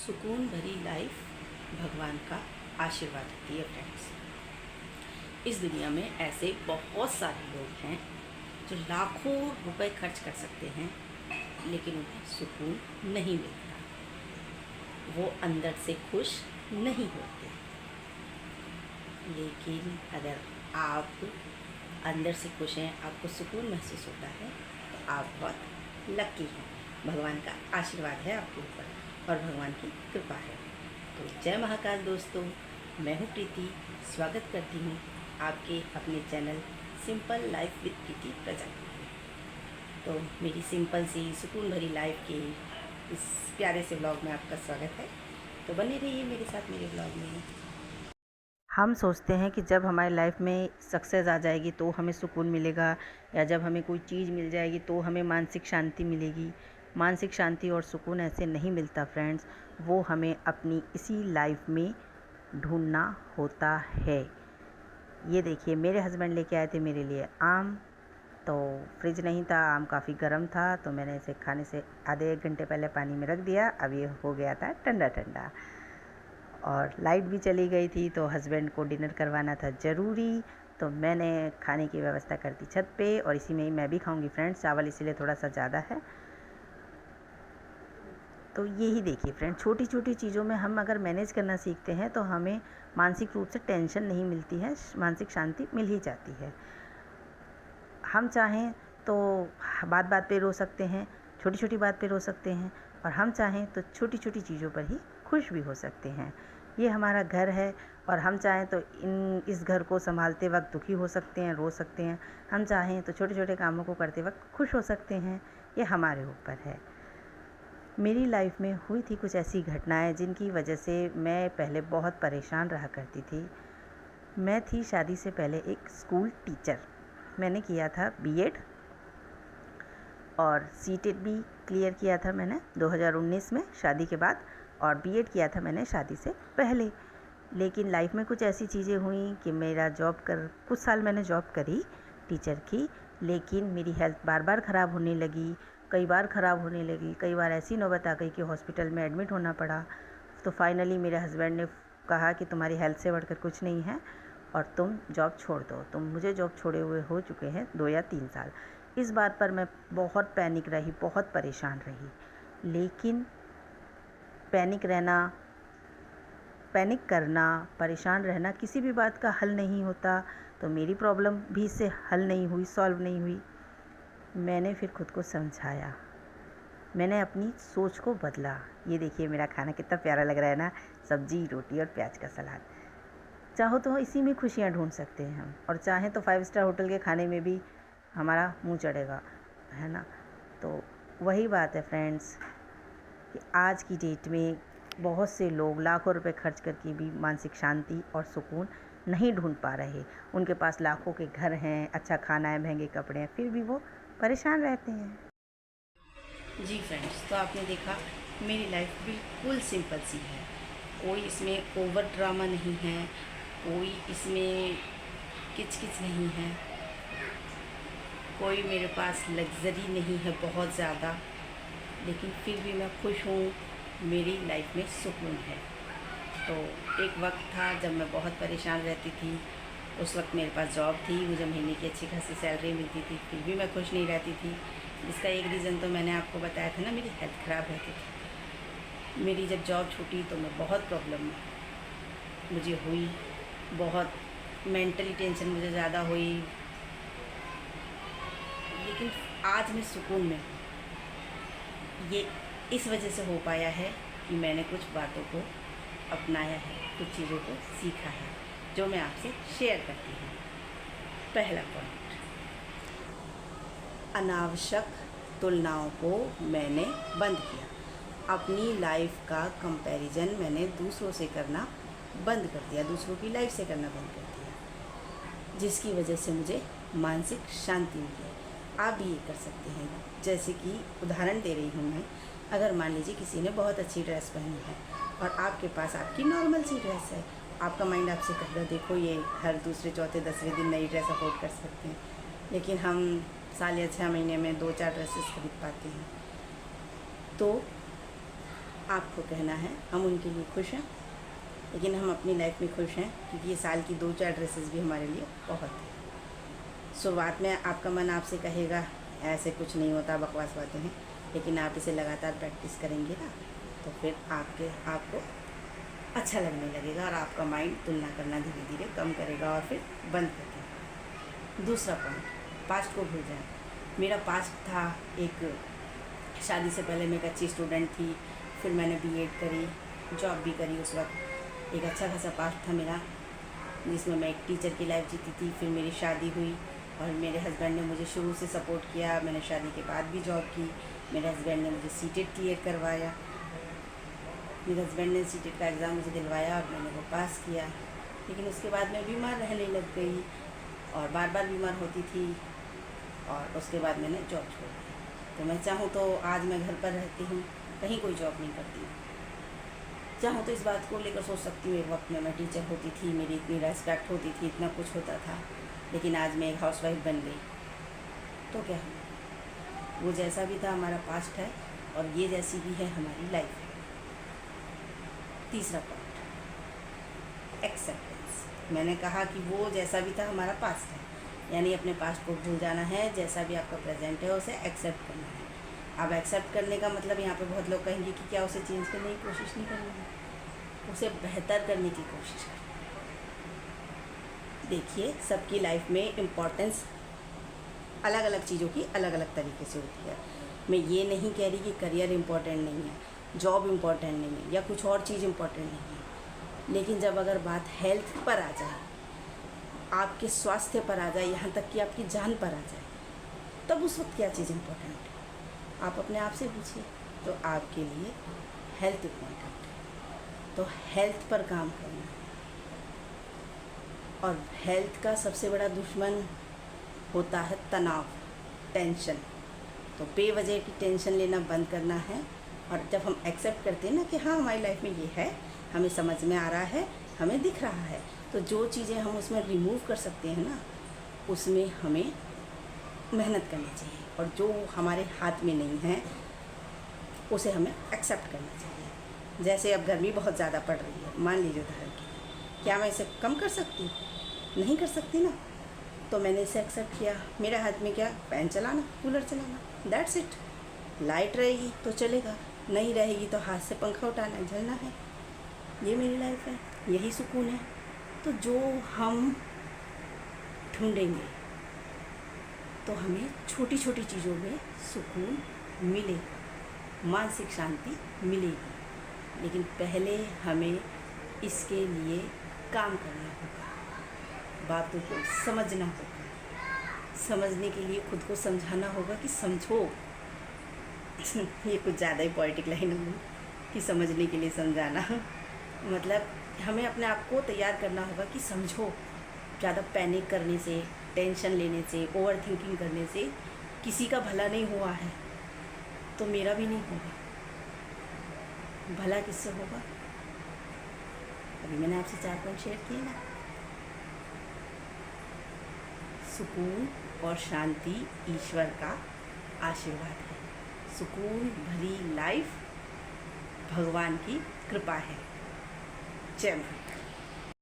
सुकून भरी लाइफ भगवान का आशीर्वाद होती है फ्रेंड्स। इस दुनिया में ऐसे बहुत सारे लोग हैं जो लाखों रुपए खर्च कर सकते हैं लेकिन उन्हें सुकून नहीं मिलता, वो अंदर से खुश नहीं होते। लेकिन अगर आप अंदर से खुश हैं, आपको सुकून महसूस होता है, तो आप बहुत लकी हैं। भगवान का आशीर्वाद है आपके ऊपर और भगवान की कृपा है। तो जय महाकाल दोस्तों, मैं हूँ प्रीति। स्वागत करती हूँ आपके अपने channel simple life with Preeti present. तो मेरी सिंपल सी सुकून भरी लाइफ के इस प्यारे से ब्लॉग में आपका स्वागत है। तो बने रहिए मेरे साथ मेरे ब्लॉग में। हम सोचते हैं कि जब हमारी लाइफ में सक्सेस आ जाएगी तो हमें सुकून मिलेगा, या जब हमें कोई चीज़ मिल जाएगी तो हमें मानसिक शांति मिलेगी। मानसिक शांति और सुकून ऐसे नहीं मिलता फ्रेंड्स, वो हमें अपनी इसी लाइफ में ढूंढना होता है। ये देखिए, मेरे हस्बैंड लेके आए थे मेरे लिए आम। तो फ्रिज नहीं था, आम काफ़ी गर्म था, तो मैंने इसे खाने से आधे एक घंटे पहले पानी में रख दिया। अब ये हो गया था ठंडा ठंडा। और लाइट भी चली गई थी, तो हस्बैंड को डिनर करवाना था ज़रूरी, तो मैंने खाने की व्यवस्था कर दी छत पे, और इसी में ही मैं भी खाऊंगी फ्रेंड्स। चावल इसीलिए थोड़ा सा ज़्यादा है। तो यही देखिए फ्रेंड, छोटी छोटी चीज़ों में हम अगर मैनेज करना सीखते हैं तो हमें मानसिक रूप से टेंशन नहीं मिलती है, मानसिक शांति मिल ही जाती है। हम चाहें तो बात बात पे रो सकते हैं, छोटी छोटी बात पे रो सकते हैं, और हम चाहें तो छोटी छोटी चीज़ों पर ही खुश भी हो सकते हैं। ये हमारा घर है, और हम चाहें तो इस घर को संभालते वक्त दुखी हो सकते हैं, रो सकते हैं। हम चाहें तो छोटे छोटे कामों को करते वक्त खुश हो सकते हैं। ये हमारे ऊपर है। मेरी लाइफ में हुई थी कुछ ऐसी घटनाएं जिनकी वजह से मैं पहले बहुत परेशान रहा करती थी। मैं थी शादी से पहले एक स्कूल टीचर। मैंने किया था बीएड और सीटेट भी क्लियर किया था मैंने 2019 में शादी के बाद, और बीएड किया था मैंने शादी से पहले। लेकिन लाइफ में कुछ ऐसी चीज़ें हुई कि मेरा कुछ साल मैंने जॉब करी टीचर की, लेकिन मेरी हेल्थ बार बार ख़राब होने लगी, कई बार ख़राब होने लगी। कई बार ऐसी नौबत आ गई कि हॉस्पिटल में एडमिट होना पड़ा। तो फाइनली मेरे हस्बैंड ने कहा कि तुम्हारी हेल्थ से बढ़कर कुछ नहीं है और तुम जॉब छोड़ दो। तो मुझे जॉब छोड़े हुए हो चुके हैं 2 या 3 साल। इस बात पर मैं बहुत पैनिक रही, बहुत परेशान रही। लेकिन पैनिक करना, परेशान रहना किसी भी बात का हल नहीं होता। तो मेरी प्रॉब्लम भी इससे हल नहीं हुई, सॉल्व नहीं हुई। मैंने फिर खुद को समझाया, मैंने अपनी सोच को बदला। ये देखिए मेरा खाना कितना प्यारा लग रहा है ना, सब्जी, रोटी और प्याज का सलाद। चाहो तो इसी में खुशियाँ ढूंढ सकते हैं हम, और चाहें तो 5 स्टार होटल के खाने में भी हमारा मुंह चढ़ेगा, है ना। तो वही बात है फ्रेंड्स कि आज की डेट में बहुत से लोग लाखों रुपए खर्च करके भी मानसिक शांति और सुकून नहीं ढूंढ पा रहे। उनके पास लाखों के घर हैं, अच्छा खाना है, महंगे कपड़े हैं, फिर भी वो परेशान रहते हैं। जी फ्रेंड्स, तो आपने देखा मेरी लाइफ बिल्कुल सिंपल सी है। कोई इसमें ओवर ड्रामा नहीं है, कोई इसमें किचकिच नहीं है, कोई मेरे पास लग्जरी नहीं है बहुत ज़्यादा, लेकिन फिर भी मैं खुश हूँ। मेरी लाइफ में सुकून है। तो एक वक्त था जब मैं बहुत परेशान रहती थी। उस वक्त मेरे पास जॉब थी, मुझे महीने की अच्छी खासी सैलरी मिलती थी, फिर भी मैं खुश नहीं रहती थी। इसका एक रीज़न तो मैंने आपको बताया था ना, मेरी हेल्थ ख़राब रहती थी। मेरी जब जॉब छूटी तो मैं बहुत प्रॉब्लम मुझे हुई, बहुत मेंटली टेंशन मुझे ज़्यादा हुई। लेकिन आज मैं सुकून में हूँ। ये इस वजह से हो पाया है कि मैंने कुछ बातों को अपनाया है, कुछ चीज़ों को सीखा है, जो मैं आपसे शेयर करती हूँ। पहला पॉइंट, अनावश्यक तुलनाओं को मैंने बंद किया। अपनी लाइफ का कंपैरिजन मैंने दूसरों से करना बंद कर दिया, दूसरों की लाइफ से करना बंद कर दिया, जिसकी वजह से मुझे मानसिक शांति मिली। आप भी ये कर सकते हैं। जैसे कि उदाहरण दे रही हूँ मैं, अगर मान लीजिए किसी ने बहुत अच्छी ड्रेस पहनी है और आपके पास आपकी नॉर्मल सी ड्रेस है, आपका माइंड आपसे कह रहा है देखो ये हर दूसरे चौथे 10वें दिन नई ड्रेस अफोर्ड कर सकते हैं, लेकिन हम साल या 6 महीने में 2-4 ड्रेसेस खरीद पाते हैं। तो आपको कहना है हम उनके लिए खुश हैं, लेकिन हम अपनी लाइफ में खुश हैं क्योंकि ये साल की 2-4 ड्रेसेस भी हमारे लिए बहुत है। शुरुआत में आपका मन आपसे कहेगा ऐसे कुछ नहीं होता, बकवास बातें हैं, लेकिन आप इसे लगातार प्रैक्टिस करेंगे ना तो फिर आपको अच्छा लगने लगेगा और आपका माइंड तुलना करना धीरे धीरे कम करेगा और फिर बंद कर देगा। दूसरा पॉइंट, पास्ट को भूल जाएं। मेरा पास्ट था, एक शादी से पहले मैं एक अच्छी स्टूडेंट थी, फिर मैंने बीएड करी, जॉब भी करी। उस वक्त एक अच्छा खासा पास्ट था मेरा, जिसमें मैं एक टीचर की लाइफ जीती थी। फिर मेरी शादी हुई और मेरे हस्बैंड ने मुझे शुरू से सपोर्ट किया। मैंने शादी के बाद भी जॉब की। मेरे हस्बैंड ने मुझे सीटेट क्लियर करवाया, मेरे हस्बैंड ने सीटेट का एग्ज़ाम मुझे दिलवाया और मैंने वो पास किया। लेकिन उसके बाद मैं बीमार रहने लग गई और बार बार बीमार होती थी और उसके बाद मैंने जॉब छोड़ दी। तो मैं चाहूँ तो आज मैं घर पर रहती हूँ, कहीं कोई जॉब नहीं करती हूँ। चाहूँ तो इस बात को लेकर सोच सकती हूँ, एक वक्त में मैं टीचर होती थी, मेरी इतनी रेस्पेक्ट होती थी, इतना कुछ होता था, लेकिन आज मैं एक हाउसवाइफ बन गई तो क्या हुआ? वो जैसा भी था हमारा पास्ट है और ये जैसी भी है हमारी लाइफ है। तीसरा पॉइंट, एक्सेप्टेंस। मैंने कहा कि वो जैसा भी था हमारा पास्ट है, यानी अपने पास्ट को भूल जाना है। जैसा भी आपका प्रेजेंट है उसे एक्सेप्ट करना है। अब एक्सेप्ट करने का मतलब यहाँ पे बहुत लोग कहेंगे कि क्या उसे चेंज करने की कोशिश नहीं करनी है, उसे बेहतर करने की कोशिश करनी है। देखिए, सबकी लाइफ में इम्पोर्टेंस अलग अलग चीज़ों की अलग अलग तरीके से होती है। मैं ये नहीं कह रही कि करियर इम्पोर्टेंट नहीं है, जॉब इम्पोर्टेंट नहीं है या कुछ और चीज़ इम्पोर्टेंट नहीं है, लेकिन जब अगर बात हेल्थ पर आ जाए, आपके स्वास्थ्य पर आ जाए, यहाँ तक कि आपकी जान पर आ जाए, तब उस वक्त क्या चीज़ इम्पोर्टेंट है आप अपने आप से पूछिए। तो आपके लिए हेल्थ इम्पोर्टेंट है, तो हेल्थ पर काम करना है। और हेल्थ का सबसे बड़ा दुश्मन होता है तनाव, टेंशन। तो बेवजह की टेंशन लेना बंद करना है। और जब हम एक्सेप्ट करते हैं ना कि हाँ हमारी लाइफ में ये है, हमें समझ में आ रहा है, हमें दिख रहा है, तो जो चीज़ें हम उसमें रिमूव कर सकते हैं ना, उसमें हमें मेहनत करनी चाहिए। और जो हमारे हाथ में नहीं है उसे हमें एक्सेप्ट करना चाहिए। जैसे अब गर्मी बहुत ज़्यादा पड़ रही है, मान लीजिए उदाहरण के लिए, क्या मैं इसे कम कर सकती? नहीं कर सकती ना। तो मैंने इसे एक्सेप्ट किया। मेरे हाथ में क्या? फैन चलाना, कूलर चलाना, दैट्स इट। लाइट रहेगी तो चलेगा, नहीं रहेगी तो हाथ से पंखा उठाना, झलना है। ये मेरी लाइफ है, यही सुकून है। तो जो हम ढूंढेंगे तो हमें छोटी छोटी चीज़ों में सुकून मिलेगा, मानसिक शांति मिलेगी। लेकिन पहले हमें इसके लिए काम करना होगा, बातों को समझना होगा। समझने के लिए खुद को समझाना होगा कि समझो। ये कुछ ज़्यादा ही पोएटिक लाइन है कि समझने के लिए समझाना। मतलब हमें अपने आप को तैयार करना होगा कि समझो। ज़्यादा पैनिक करने से, टेंशन लेने से, ओवर थिंकिंग करने से किसी का भला नहीं हुआ है तो मेरा भी नहीं होगा। भला किससे होगा? अभी मैंने आपसे 4 पॉइंट शेयर किए ना। सुकून और शांति ईश्वर का आशीर्वाद है। सुकून भरी लाइफ भगवान की कृपा है। जय माता।